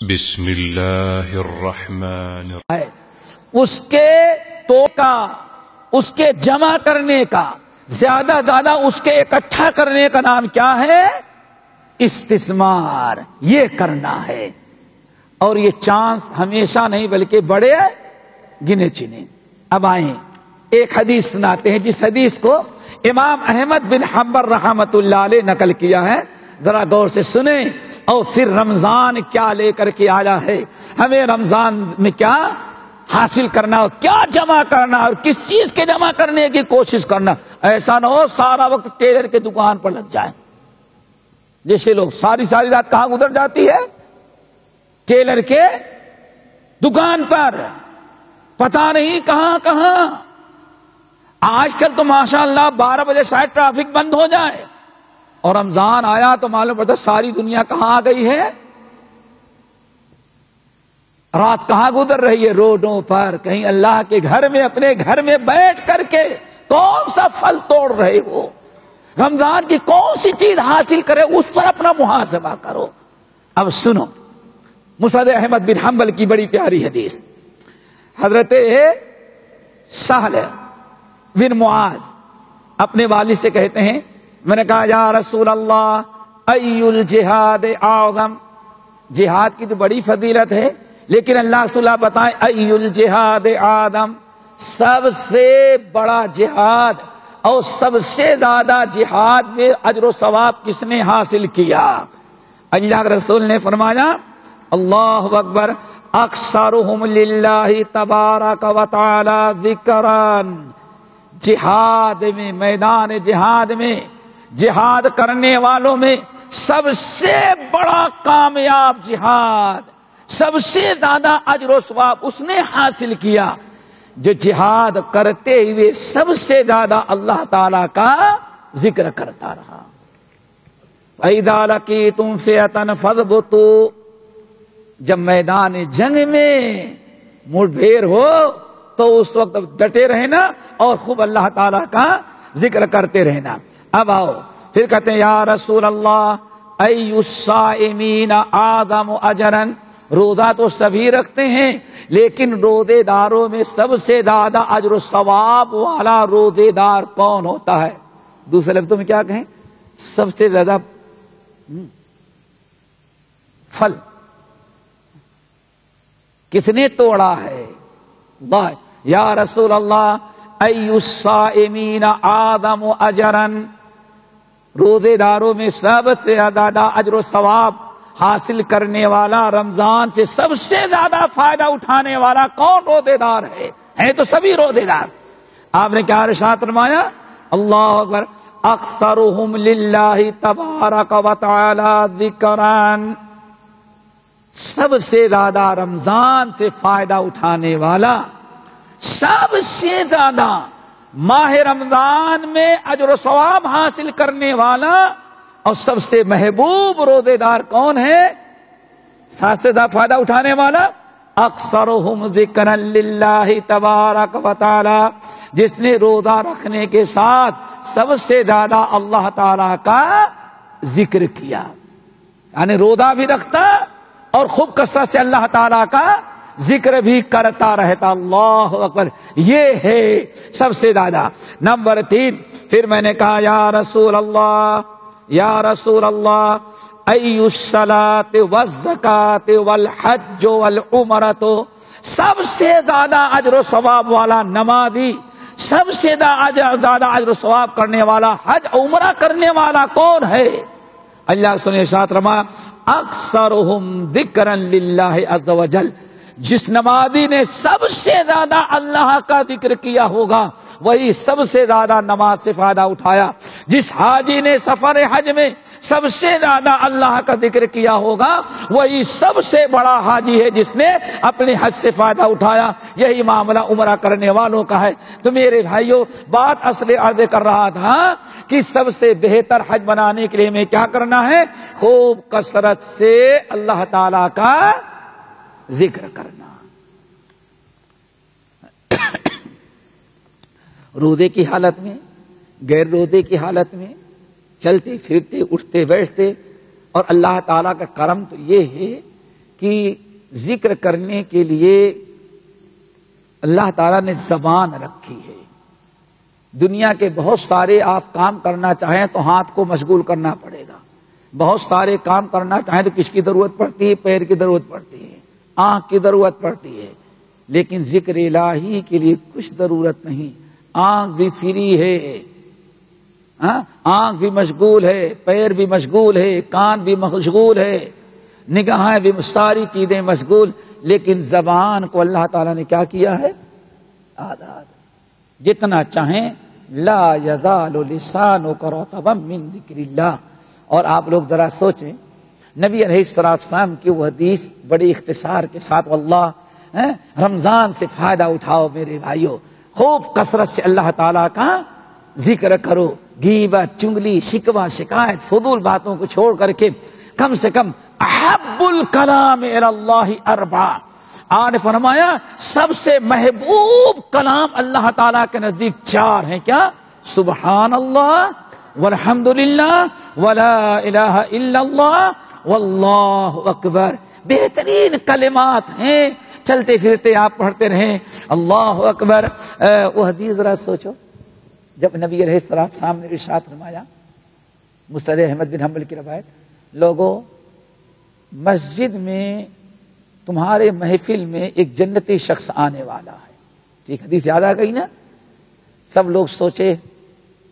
بسم اللہ الرحمن اس کے تو کا، اس کے جمع کرنے کا، زیادہ زیادہ اس کے اکٹھا کرنے کا نام کیا ہے؟ استثمار. یہ کرنا ہے. اور یہ چانس ہمیشہ نہیں بلکہ بڑے گنے چنے. اب آئیں ایک حدیث سناتے ہیں جس حدیث کو امام احمد بن حنبل رحمت اللہ علیہ نقل کیا ہے. ذرا غور سے سنیں اور پھر رمضان کیا لے کر کے آیا ہے، ہمیں رمضان میں کیا حاصل کرنا اور کیا جمع کرنا اور کس چیز کے جمع کرنے کی کوشش کرنا. ایسا نہ ہو سارا وقت ٹیلر کے دکان پر لگ جائے. جیسے لوگ ساری رات کہاں گزر جاتی ہے؟ ٹیلر کے دکان پر، پتہ نہیں کہاں کہاں. آج کل تو ماشاءاللہ 12 بجے شاید ٹریفک بند ہو جائے اور رمضان آیا تو معلوم پڑتا ساری دنیا کہاں آ گئی ہے. رات کہاں گزر رہی ہے؟ روڈوں پر. کہیں اللہ کے گھر میں اپنے گھر میں بیٹھ کر کے کون سا پھل توڑ رہے ہو، رمضان کی کون سی چیز حاصل کرے، اس پر اپنا محاسبہ کرو. اب سنو مسند احمد بن حنبل کی بڑی پیاری حدیث. حضرت سہل بن معاذ اپنے والد سے کہتے ہیں، میں نے کہا یا رسول اللہ ای الجہاد اعظم. جہاد کی تو بڑی فضیلت ہے لیکن اللہ رسول بتائیں ای الجہاد اعظم، سب سے بڑا جہاد اور سب سے زیادہ جہاد میں اجر و ثواب کس نے حاصل کیا؟ اللہ کے رسول نے فرمایا اللہ اکبر اکثرهم للہ تبارک و تعالی ذکرا. جہاد میں، میدان جہاد میں، جہاد کرنے والوں میں سب سے بڑا کامیاب جہاد، سب سے زیادہ اجر و ثواب اس نے حاصل کیا جو جہاد کرتے ہوئے سب سے زیادہ اللہ تعالی کا ذکر کرتا رہا. وَإِذَا لَقِيتُمْ فِئَةً فَاثْبُتُوا. جب میدان جنگ میں مٹبھیڑ ہو تو اس وقت ڈٹے رہنا اور خوب اللہ تعالی کا ذکر کرتے رہنا. اب آؤ پھر کہتے ہیں یا رسول اللہ ای الصائمین اعظم اجرا. روزہ تو سبھی رکھتے ہیں لیکن روزے داروں میں سب سے زیادہ اجر و ثواب والا روزے دار کون ہوتا ہے؟ دوسرے لفظوں میں کیا کہیں؟ سب سے زیادہ پھل کس نے توڑا ہے؟ اللہ. یا رسول اللہ ای الصائمین اعظم اجرا. روزے داروں میں سب سے زیادہ اجر و ثواب حاصل کرنے والا، رمضان سے سب سے زیادہ فائدہ اٹھانے والا کون روزے دار ہے؟ ہیں تو سبھی روزے دار. آپ نے کیا ارشاد فرمایا؟ اللہ اکبر اکثرهم للہ تبارک و تعالی ذکرا. سب سے زیادہ رمضان سے فائدہ اٹھانے والا، سب سے زیادہ ماہ رمضان میں اجر و ثواب حاصل کرنے والا اور سب سے محبوب روزے دار کون ہے؟ سب سے زیادہ فائدہ اٹھانے والا اکثرهم ذکرا للہ تبارک و تعالی، جس نے روزہ رکھنے کے ساتھ سب سے زیادہ اللہ تعالی کا ذکر کیا. یعنی روزہ بھی رکھتا اور خوب کثرت سے اللہ تعالی کا ذکر بھی کرتا رہتا. اللہ اکبر. یہ ہے سب سے زیادہ. نمبر 3 پھر میں نے کہا یا رسول اللہ، یا رسول اللہ ای الصلاۃ والزکاۃ والحج والعمرۃ. سب سے زیادہ اجر و ثواب والا نمازی، سب سے زیادہ اجر و ثواب کرنے والا، حج عمرہ کرنے والا کون ہے؟ اللہ سنے ساتھ رما اکثرهم ذکرا للہ عز وجل. جس نمازی نے سب سے زیادہ اللہ کا ذکر کیا ہوگا وہی سب سے زیادہ نماز سے فائدہ اٹھایا. جس حاجی نے سفر حج میں سب سے زیادہ اللہ کا ذکر کیا ہوگا وہی سب سے بڑا حاجی ہے جس نے اپنے حج سے فائدہ اٹھایا. یہی معاملہ عمرہ کرنے والوں کا ہے. تو میرے بھائیوں، بات اصل عرض کر رہا تھا کہ سب سے بہتر حج بنانے کے لیے میں کیا کرنا ہے؟ خوب کثرت سے اللہ تعالی کا ذکر کرنا. روزے کی حالت میں، غیر روزے کی حالت میں، چلتے پھرتے اٹھتے بیٹھتے. اور اللہ تعالیٰ کا کرم تو یہ ہے کہ ذکر کرنے کے لیے اللہ تعالیٰ نے زبان رکھی ہے. دنیا کے بہت سارے آپ کام کرنا چاہیں تو ہاتھ کو مشغول کرنا پڑے گا. بہت سارے کام کرنا چاہیں تو کس کی ضرورت پڑتی ہے؟ پیر کی ضرورت پڑتی ہے، آنکھ کی ضرورت پڑتی ہے. لیکن ذکر الہی کے لیے کچھ ضرورت نہیں. آنکھ بھی فری ہے، آنکھ بھی مشغول ہے، پیر بھی مشغول ہے، کان بھی مشغول ہے، نگاہیں بھی، ساری چیزیں مشغول. لیکن زبان کو اللہ تعالیٰ نے کیا کیا ہے؟ آزاد. جتنا چاہیں لا یزال لسانک رطبا من ذکر اللہ. اور آپ لوگ ذرا سوچیں، نبی علیہ السلام کی وہ حدیث بڑے اختصار کے ساتھ، واللہ رمضان سے فائدہ اٹھاؤ میرے بھائیو، خوب کثرت سے اللہ تعالیٰ کا ذکر کرو. غیبت، چگلی، شکوہ، شکایت، فضول باتوں کو چھوڑ کر کے کم سے کم احب الکلام الی اللہ اربع. آپ نے فرمایا سب سے محبوب کلام اللہ تعالیٰ کے نزدیک 4 ہیں. کیا؟ سبحان اللہ والحمد للہ ولا الہ الا اللہ واللہ اکبر. بہترین کلمات ہیں، چلتے پھرتے آپ پڑھتے رہیں اللہ اکبر. وہ حدیث ذرا سوچو، جب نبی علیہ السلام نے ارشاد فرمایا، مسند احمد بن حنبل کی روایت، لوگوں مسجد میں تمہارے محفل میں ایک جنتی شخص آنے والا ہے. ٹھیک، حدیث یاد آ گئی نا؟ سب لوگ سوچے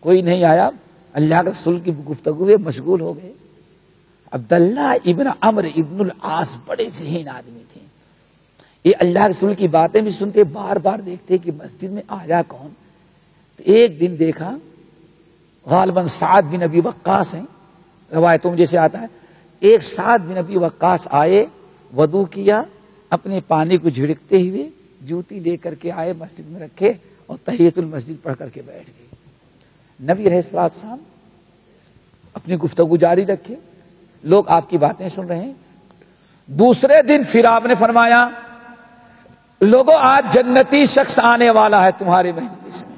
کوئی نہیں آیا، اللہ کے رسول کی گفتگو میں مشغول ہو گئے. عبداللہ ابن عمرو ابن العاص بڑے ذہین آدمی تھے. یہ اللہ کے رسول کی باتیں بھی سنتے، بار بار دیکھتے کہ مسجد میں آیا کون. تو ایک دن دیکھا، غالباً سعد بن ابی وقاص ہیں، روایتوں میں جیسے آتا ہے، ایک سعد بن ابی وقاص آئے، وضو کیا، اپنے پانی کو جھڑکتے ہوئے جوتی لے کر کے آئے، مسجد میں رکھے اور تحیۃ المسجد پڑھ کر کے بیٹھ گئے. نبی علیہ السلام اپنی گفتگو جاری رکھے، لوگ آپ کی باتیں سن رہے ہیں. دوسرے دن پھر آپ نے فرمایا، لوگوں آج جنتی شخص آنے والا ہے تمہارے مجلس میں.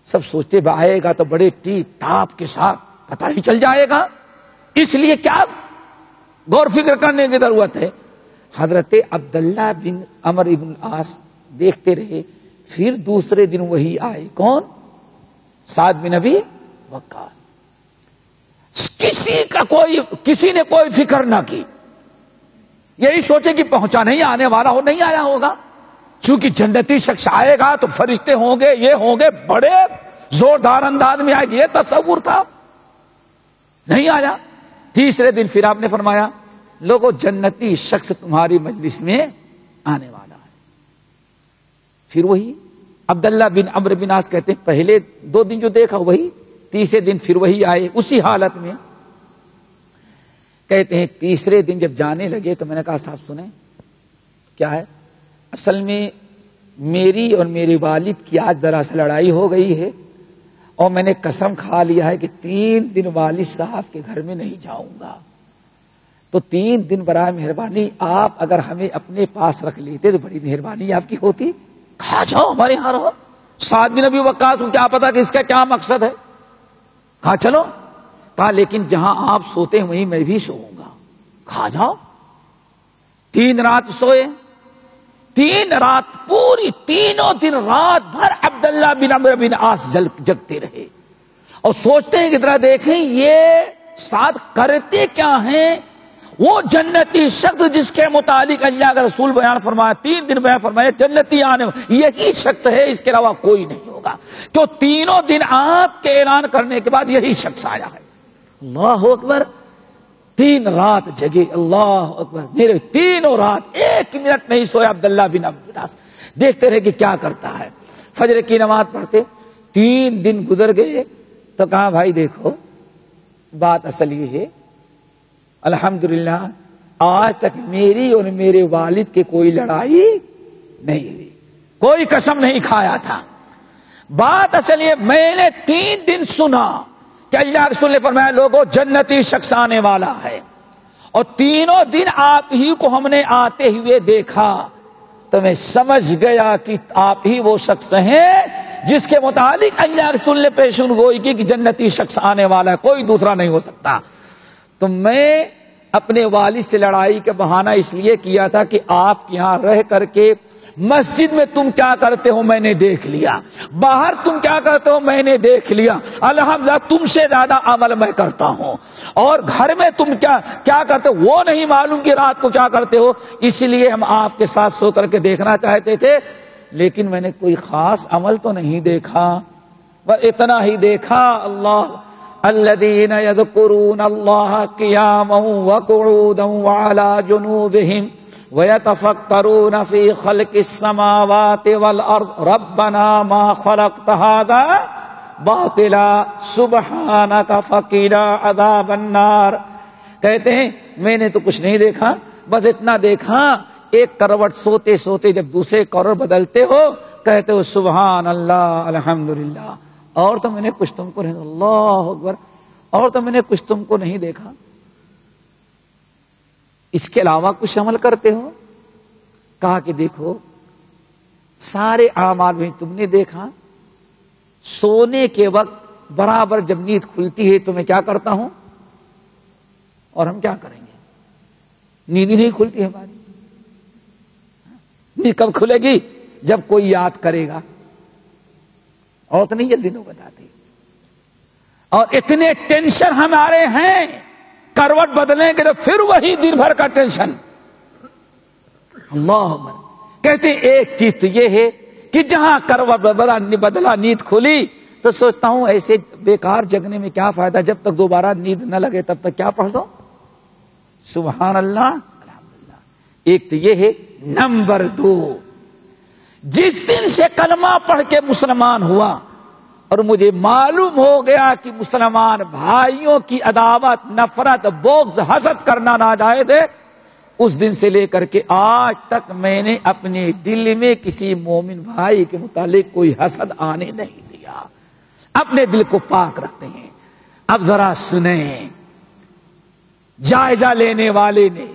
سب سوچتے آئے گا تو بڑے ٹیپ ٹاپ کے ساتھ پتہ ہی چل جائے گا، اس لیے کیا غور فکر کرنے کی ضرورت ہے. حضرت عبداللہ بن عمرو بن العاص دیکھتے رہے. پھر دوسرے دن وہی آئے، کون؟ سعد بن ابی وقاص. کسی نے کوئی فکر نہ کی، یہی سوچے کہ پہنچا نہیں، آنے والا ہو، نہیں آیا ہوگا. چونکہ جنتی شخص آئے گا تو فرشتے ہوں گے، یہ ہوں گے، بڑے زوردار انداز میں آئے گی، یہ تصور تھا، نہیں آیا. تیسرے دن پھر آپ نے فرمایا، لوگوں جنتی شخص تمہاری مجلس میں آنے والا ہے. پھر وہی عبداللہ بن عمرو بن عاص کہتے ہیں، پہلے 2 دن جو دیکھا وہی، تیسرے دن پھر وہی آئے اسی حالت میں. کہتے ہیں تیسرے دن جب جانے لگے تو میں نے کہا صاحب سنیں، کیا ہے؟ اصل میں میری اور میرے والد کی آج دراصل لڑائی ہو گئی ہے، اور میں نے قسم کھا لیا ہے کہ 3 دن والد صاحب کے گھر میں نہیں جاؤں گا. تو 3 دن برائے مہربانی آپ اگر ہمیں اپنے پاس رکھ لیتے تو بڑی مہربانی آپ کی ہوتی. کھا جاؤ، ہمارے یہاں رہو. سعد بن ابی وقاص کو کیا پتا کہ اس کا کیا مقصد ہے. کہا چلو. کہا لیکن جہاں آپ سوتے ہیں وہیں میں بھی سوؤں گا. کھا جاؤ. 3 رات سوئے. 3 رات پوری، تینوں دن رات بھر عبداللہ بن عمرو بن عاص جگتے رہے اور سوچتے ہیں کہ ذرا دیکھیں یہ ساتھ کرتے کیا ہیں. وہ جنتی شخص جس کے متعلق اللہ کا رسول بیان فرمایا، 3 دن بیان فرمایا جنتی آنے، یہی شخص ہے، اس کے علاوہ کوئی نہیں ہوگا. تو تینوں دن آپ کے اعلان کرنے کے بعد یہی شخص آیا ہے. اللہ اکبر. 3 رات جگے، اللہ اکبر. میرے 3 رات 1 منٹ نہیں سویا عبداللہ بن عمرو بن عاص. دیکھتے رہے کہ کیا کرتا ہے. فجر کی نماز پڑھتے. 3 دن گزر گئے تو کہا بھائی دیکھو بات اصل یہ ہے، الحمدللہ آج تک میری اور میرے والد کے کوئی لڑائی نہیں ہوئی، کوئی قسم نہیں کھایا تھا. بات اصل یہ، میں نے 3 دن سنا کہ اللہ رسول نے فرمایا لوگوں جنتی شخص آنے والا ہے، اور تینوں دن آپ ہی کو ہم نے آتے ہوئے دیکھا، تو میں سمجھ گیا کہ آپ ہی وہ شخص ہیں جس کے متعلق اللہ رسول نے پیشن گوئی کی کہ جنتی شخص آنے والا ہے، کوئی دوسرا نہیں ہو سکتا. تو میں اپنے والد سے لڑائی کا بہانہ اس لیے کیا تھا کہ آپ کے یہاں رہ کر کے مسجد میں تم کیا کرتے ہو میں نے دیکھ لیا، باہر تم کیا کرتے ہو میں نے دیکھ لیا، الحمدللہ تم سے زیادہ عمل میں کرتا ہوں، اور گھر میں تم کیا کرتے ہو وہ نہیں معلوم کہ رات کو کیا کرتے ہو، اس لیے ہم آپ کے ساتھ سو کر کے دیکھنا چاہتے تھے، لیکن میں نے کوئی خاص عمل تو نہیں دیکھا، بس اتنا ہی دیکھا۔ اللہ الذین یذکرون اللہ قیاما وقعودا وعلی جنوبہم وَيَتَفَكَّرُونَ فِي خَلْقِ السَّمَاوَاتِ وَالْأَرْضِ رَبَّنَا مَا خَلَقْتَ هَذَا بَاطِلًا سُبْحَانَكَ فَقِنَا عَذَابَ النَّارِ۔ کہتے ہیں میں نے تو کچھ نہیں دیکھا، بس اتنا دیکھا ایک کروٹ سوتے سوتے جب دوسرے کروٹ بدلتے ہو کہتے ہو سبحان اللہ الحمدللہ، اور تو میں نے کچھ تم کو نہیں، اللہ اکبر، اور تو میں نے کچھ تم کو نہیں دیکھا۔ اس کے علاوہ کچھ عمل کرتے ہو؟ کہا کہ دیکھو سارے اعمال میں تم نے دیکھا، سونے کے وقت برابر جب نیند کھلتی ہے تو میں کیا کرتا ہوں، اور ہم کیا کریں گے، نیند ہی نہیں کھلتی ہے ہماری، نیند کب کھلے گی جب کوئی یاد کرے گا، اور تو نہیں جلدی نو بتاتی، اور اتنے ٹینشن ہمارے ہیں، کروٹ بدلیں گے تو پھر وہی دن بھر کا ٹینشن۔ اللہ اکبر۔ کہتے ہیں ایک چیز تو یہ ہے کہ جہاں کروٹ بدلا نیند کھلی تو سوچتا ہوں ایسے بیکار جگنے میں کیا فائدہ، جب تک دوبارہ نیند نہ لگے تب تک کیا پڑھ دو سبحان اللہ الحمدللہ۔ ایک تو یہ ہے۔ نمبر 2، جس دن سے کلمہ پڑھ کے مسلمان ہوا اور مجھے معلوم ہو گیا کہ مسلمان بھائیوں کی عداوت، نفرت، بغض، حسد کرنا ناجائز ہے، اس دن سے لے کر کے آج تک میں نے اپنے دل میں کسی مومن بھائی کے متعلق کوئی حسد آنے نہیں دیا، اپنے دل کو پاک رکھتے ہیں۔ اب ذرا سنیں، جائزہ لینے والے نے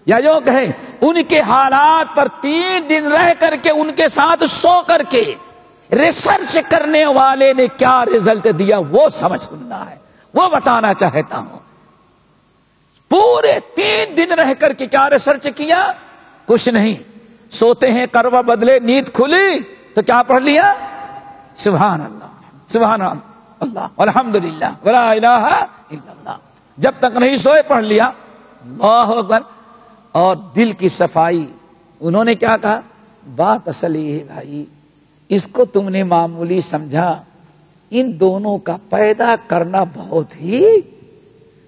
یا جو کہیں ان کے حالات پر 3 دن رہ کر کے ان کے ساتھ سو کر کے ریسرچ کرنے والے نے کیا رزلٹ دیا وہ سمجھ سننا ہے، وہ بتانا چاہتا ہوں۔ پورے 3 دن رہ کر کے کیا ریسرچ کیا، کچھ نہیں، سوتے ہیں کروا بدلے، نیند کھلی تو کیا پڑھ لیا، سبحان اللہ سبحان اللہ الحمدللہ ولا الہ الا اللہ، جب تک نہیں سوئے پڑھ لیا، اللہ اکبر۔ اور دل کی صفائی، انہوں نے کیا کہا، بات اصل یہ ہے بھائی، اس کو تم نے معمولی سمجھا، ان دونوں کا پیدا کرنا بہت ہی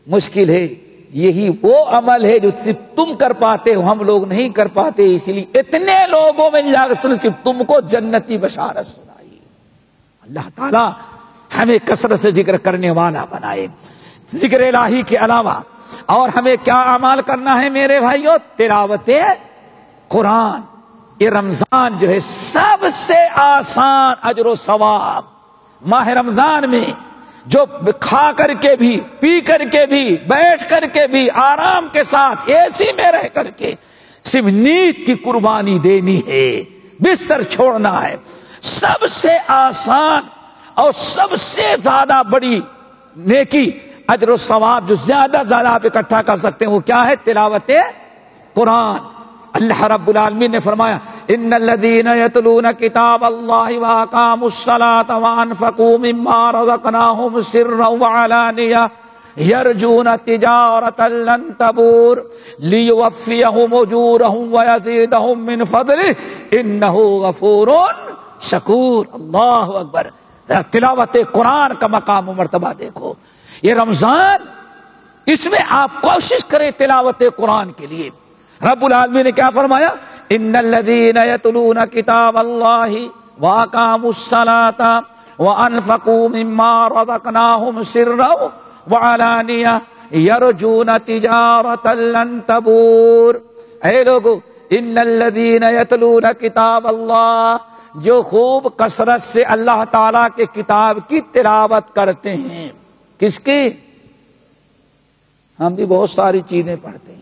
مشکل ہے، یہی وہ عمل ہے جو صرف تم کر پاتے ہو، ہم لوگ نہیں کر پاتے، اسی لیے اتنے لوگوں میں جا کر صرف تم کو جنتی بشارت سنائی۔ اللہ تعالی ہمیں کثرت سے ذکر کرنے والا بنائے، ذکر الہی کے علاوہ۔ اور ہمیں کیا اعمال کرنا ہے میرے بھائیو، تلاوت قرآن۔ یہ رمضان جو ہے سب سے آسان اجر و ثواب، ماہ رمضان میں جو کھا کر کے بھی، پی کر کے بھی، بیٹھ کر کے بھی، آرام کے ساتھ اے سی میں رہ کر کے صرف نیند کی قربانی دینی ہے، بستر چھوڑنا ہے، سب سے آسان اور سب سے زیادہ بڑی نیکی، اجر و ثواب جو زیادہ زیادہ آپ اکٹھا کر سکتے ہیں وہ کیا ہے، تلاوت قرآن۔ اللہ رب العالمین نے فرمایا ان الذین یتلون کتاب اللہ واقاموا الصلاۃ وانفقوا مما رزقناہم سرا وعلانیہ یرجون تجارۃ لن تبور لیوفیہم اجورہم ویزیدہم من فضلہ انہ غفور شکور۔ اللہ اکبر۔ تلاوت قرآن کا مقام و مرتبہ دیکھو، یہ رمضان، اس میں آپ کوشش کریں تلاوت قرآن کے لیے۔ رب العالمین نے کیا فرمایا، ان الذین یتلون کتاب اللہ واقاموا الصلاۃ وانفقوا مما رزقناہم سرا وعلانیہ یرجون تجارۃ لن تبور۔ اے لوگو، ان الذین یتلون کتاب اللہ، جو خوب کثرت سے اللہ تعالی کے کتاب کی تلاوت کرتے ہیں۔ کس کی؟ ہم بھی بہت ساری چیزیں پڑھتے ہیں،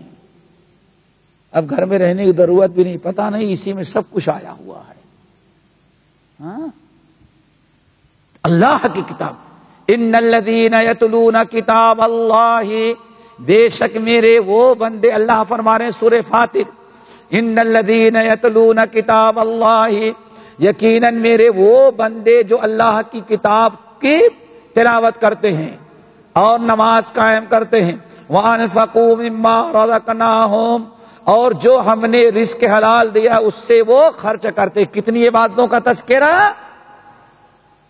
اب گھر میں رہنے کی ضرورت بھی نہیں، پتہ نہیں اسی میں سب کچھ آیا ہوا ہے۔ ہاں، اللہ کی کتاب، ان الذین یتلون کتاب اللہ بے شک میرے وہ بندے، اللہ فرما رہے ہیں سورہ فاطر، ان الذین یتلون کتاب اللہ، یقیناً میرے وہ بندے جو اللہ کی کتاب کی تلاوت کرتے ہیں اور نماز قائم کرتے ہیں، وانفقوا مما رزقناہم، اور جو ہم نے رزق حلال دیا اس سے وہ خرچ کرتے۔ کتنی عبادتوں کا تذکرہ،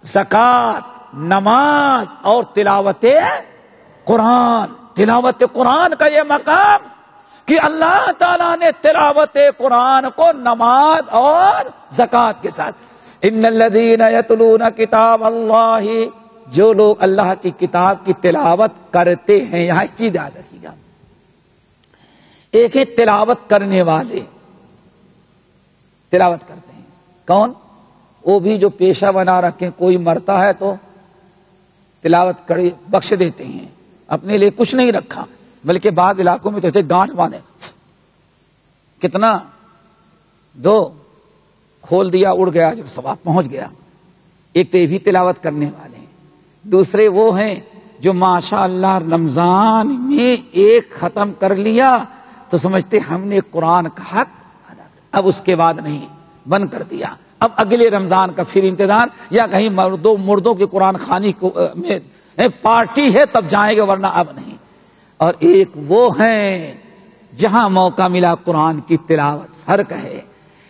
زکوٰۃ، نماز اور تلاوت قرآن۔ تلاوت قرآن کا یہ مقام کہ اللہ تعالیٰ نے تلاوت قرآن کو نماز اور زکوٰۃ کے ساتھ، ان الذین یتلون کتاب اللہ، جو لوگ اللہ کی کتاب کی تلاوت کرتے ہیں، یہاں ایک چیز یاد رکھیے گا، ایک ہے تلاوت کرنے والے، تلاوت کرتے ہیں کون؟ وہ بھی جو پیشہ بنا رکھیں، کوئی مرتا ہے تو تلاوت کر بخش دیتے ہیں، اپنے لیے کچھ نہیں رکھا، بلکہ بعض علاقوں میں تو ایسے گانٹھ باندھے، کتنا دو کھول دیا اڑ گیا، جو ثواب پہنچ گیا۔ ایک تو یہ بھی تلاوت کرنے والے ہیں، دوسرے وہ ہیں جو ماشاء اللہ رمضان میں ایک ختم کر لیا تو سمجھتے ہم نے قرآن کا حق ادا کر، اب اس کے بعد نہیں، بند کر دیا، اب اگلے رمضان کا پھر انتظار، یا کہیں مردوں کی قرآن خوانی میں پارٹی ہے تب جائیں گے ورنہ اب نہیں۔ اور ایک وہ ہیں جہاں موقع ملا قرآن کی تلاوت، فرق ہے۔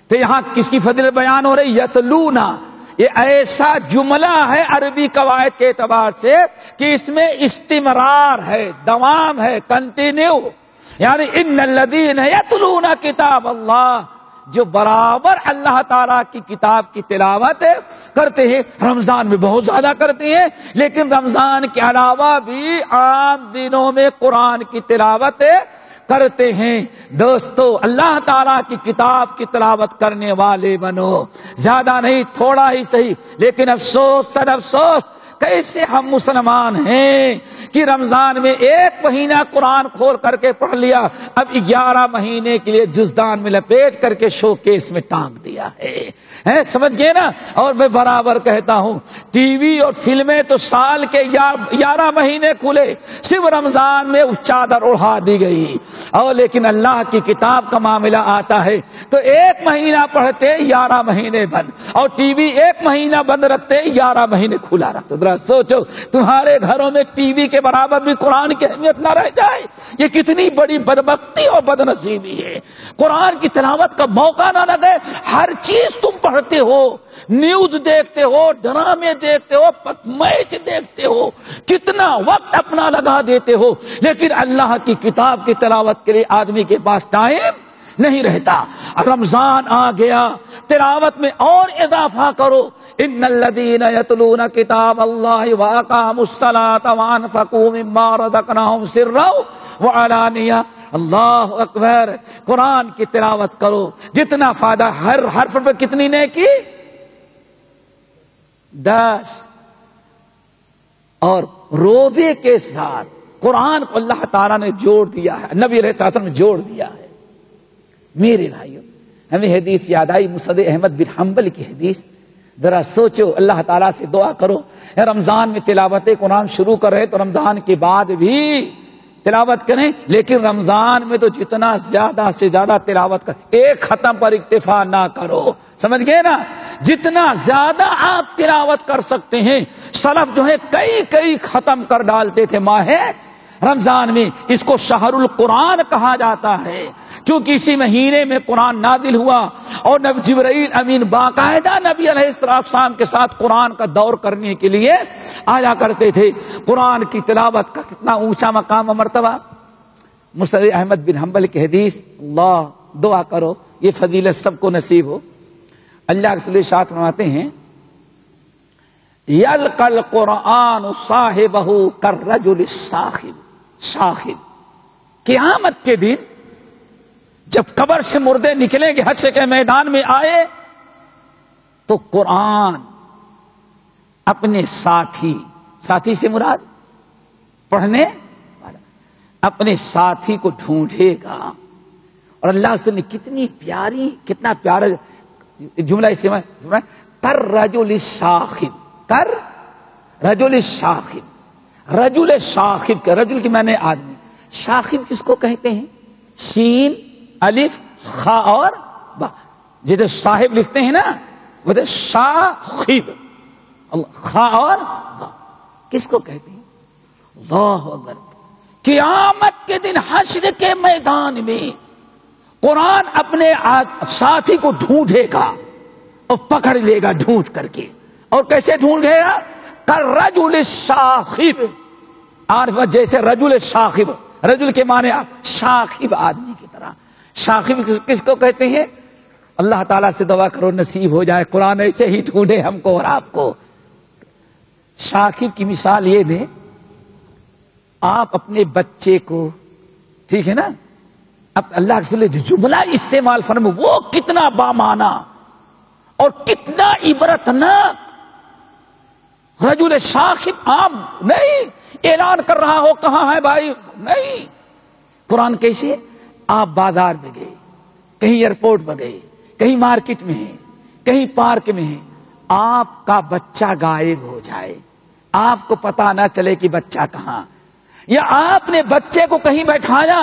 تو یہاں کس کی فضیلت بیان ہو رہی؟ یتلونا، یہ ایسا جملہ ہے عربی قواعد کے اعتبار سے کہ اس میں استمرار ہے، دوام ہے، کنٹینیو، یعنی ان الذین یتلون کتاب اللہ، جو برابر اللہ تعالیٰ کی کتاب کی تلاوت کرتے ہیں، رمضان میں بہت زیادہ کرتے ہیں، لیکن رمضان کے علاوہ بھی عام دنوں میں قرآن کی تلاوت کرتے ہیں۔ دوستو، اللہ تعالیٰ کی کتاب کی تلاوت کرنے والے بنو، زیادہ نہیں، تھوڑا ہی صحیح، لیکن افسوس سر افسوس، کیسے ہم مسلمان ہیں کہ رمضان میں ایک مہینہ قرآن کھول کر کے پڑھ لیا، اب 11 مہینے کے لیے جزدان میں لپیٹ کر کے شو کیس میں ٹانگ دیا ہے، سمجھ گئے نا؟ اور میں برابر کہتا ہوں، ٹی وی اور فلمیں تو سال کے 11 مہینے کھلے، صرف رمضان میں اس چادر اڑا دی گئی، اور لیکن اللہ کی کتاب کا معاملہ آتا ہے تو ایک مہینہ پڑھتے 11 مہینے بند، اور ٹی وی ایک مہینہ بند رکھتے 11 مہینے کھلا رکھتے۔ سوچو تمہارے گھروں میں ٹی وی کے برابر بھی قرآن کی اہمیت نہ رہ جائے، یہ کتنی بڑی بدبختی اور بدنصیبی ہے۔ قرآن کی تلاوت کا موقع نہ لگے، ہر چیز تم پڑھتے ہو، نیوز دیکھتے ہو، ڈرامے دیکھتے ہو، میچ دیکھتے ہو، کتنا وقت اپنا لگا دیتے ہو، لیکن اللہ کی کتاب کی تلاوت کے لیے آدمی کے پاس ٹائم نہیں رہتا۔ رمضان آ گیا، تلاوت میں اور اضافہ کرو، ان الذین یتلون کتاب اللہ واقاموا الصلاۃ وانفقوا مما رزقناہم سرا وعلانیہ۔ اللہ اکبر، قرآن کی تلاوت کرو، جتنا فائدہ، ہر حرف پر کتنی نیکی؟ 10۔ اور روزے کے ساتھ قرآن کو اللہ تعالیٰ نے جوڑ دیا ہے، نبی علیہ الصلوۃ والسلام نے جوڑ دیا ہے۔ میرے بھائیوں، ہمیں حدیث یاد آئی مسند احمد بن حنبل کی حدیث، ذرا سوچو، اللہ تعالیٰ سے دعا کرو، رمضان میں تلاوت قرآن شروع کر رہے تو رمضان کے بعد بھی تلاوت کریں، لیکن رمضان میں تو جتنا زیادہ سے زیادہ تلاوت کر، ایک ختم پر اکتفا نہ کرو، سمجھ گئے نا؟ جتنا زیادہ آپ تلاوت کر سکتے ہیں، سلف جو ہے کئی ختم کر ڈالتے تھے ماہ رمضان میں۔ اس کو شہر القرآن کہا جاتا ہے، چونکہ اسی مہینے میں قرآن نازل ہوا، اور نبی جبرائیل امین باقاعدہ نبی علیہ السلام کے ساتھ قرآن کا دور کرنے کے لیے آیا کرتے تھے۔ قرآن کی تلاوت کا کتنا اونچا مقام و مرتبہ، مسند احمد بن حنبل کی حدیث۔ اللہ دعا کرو یہ فضیلت سب کو نصیب ہو۔ اللہ کے رسول ارشاد فرماتے ہیں، یلقى القرآن صاحبہ کالرجل الشاخب، شاخب، قیامت کے دن جب قبر سے مردے نکلیں گے، حشر کے میدان میں آئے تو قرآن اپنے ساتھی سے مراد پڑھنے والا، اپنے ساتھی کو ڈھونڈے گا، اور اللہ سے نے کتنا پیارا جملہ استعمال، کر رجل شاخب، کر رجل شاخب، رجل شاخب، رجل کی معنی آدمی، شاخب کس کو کہتے ہیں؟ سین الف خا اور با، جیسے صاحب لکھتے ہیں نا وہ شاخب، خا اور با کس کو کہتے ہیں؟ اللہ اکبر. قیامت کے دن حشر کے میدان میں قرآن اپنے ساتھی کو ڈھونڈے گا اور پکڑ لے گا ڈھونڈ کر کے. اور کیسے ڈھونڈے گا؟ کالرجل الشاخب، عارف جیسے رجل شاخب، رجل کے معنی شاخب آدمی کی طرح. شاخب کس کو کہتے ہیں؟ اللہ تعالیٰ سے دعا کرو نصیب ہو جائے قرآن ایسے ہی ڈھونڈے ہم کو اور آپ کو. شاخب کی مثال یہ دیں، آپ اپنے بچے کو، ٹھیک ہے نا، اب اللہ کے رسول جو جملہ استعمال فرمائے وہ کتنا بامعنی اور کتنا عبرتناک. رجل شاخب عام نہیں اعلان کر رہا ہو کہاں ہے بھائی، نہیں. قرآن کیسے؟ آپ بازار میں گئے، کہیں ایئرپورٹ میں گئے، کہیں مارکیٹ میں ہیں، کہیں پارک میں ہیں، آپ کا بچہ غائب ہو جائے، آپ کو پتا نہ چلے کہ بچہ کہاں، یا آپ نے بچے کو کہیں بیٹھایا،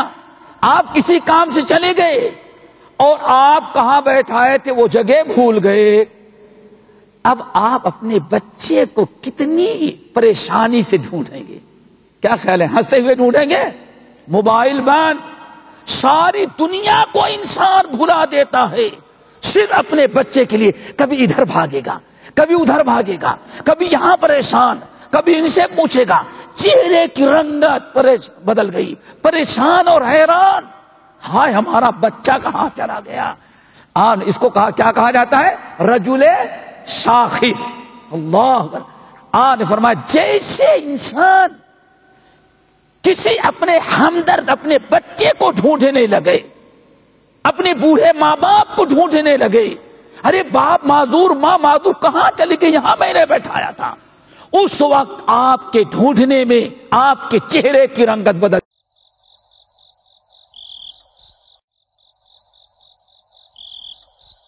آپ کسی کام سے چلے گئے اور آپ کہاں بیٹھائے تھے وہ جگہ بھول گئے. اب آپ اپنے بچے کو کتنی پریشانی سے ڈھونڈیں گے؟ کیا خیال ہے؟ ہنستے ہوئے ڈھونڈیں گے؟ موبائل بند، ساری دنیا کو انسان بھلا دیتا ہے صرف اپنے بچے کے لیے. کبھی ادھر بھاگے گا، کبھی ادھر بھاگے گا، کبھی یہاں پریشان، کبھی ان سے پوچھے گا. چہرے کی رنگت بدل گئی، پریشان اور حیران، ہائے ہمارا بچہ کہاں چلا گیا. اس کو کیا کہا جاتا ہے؟ رجل شاخب. اللہ آپ نے فرمایا جیسے انسان کسی اپنے ہمدرد اپنے بچے کو ڈھونڈنے لگے، اپنے بوڑھے ماں باپ کو ڈھونڈنے لگے، ارے باپ معذور ماں معذور کہاں چلی گئی، یہاں میں نے بیٹھایا تھا، اس وقت آپ کے ڈھونڈنے میں آپ کے چہرے کی رنگت بدل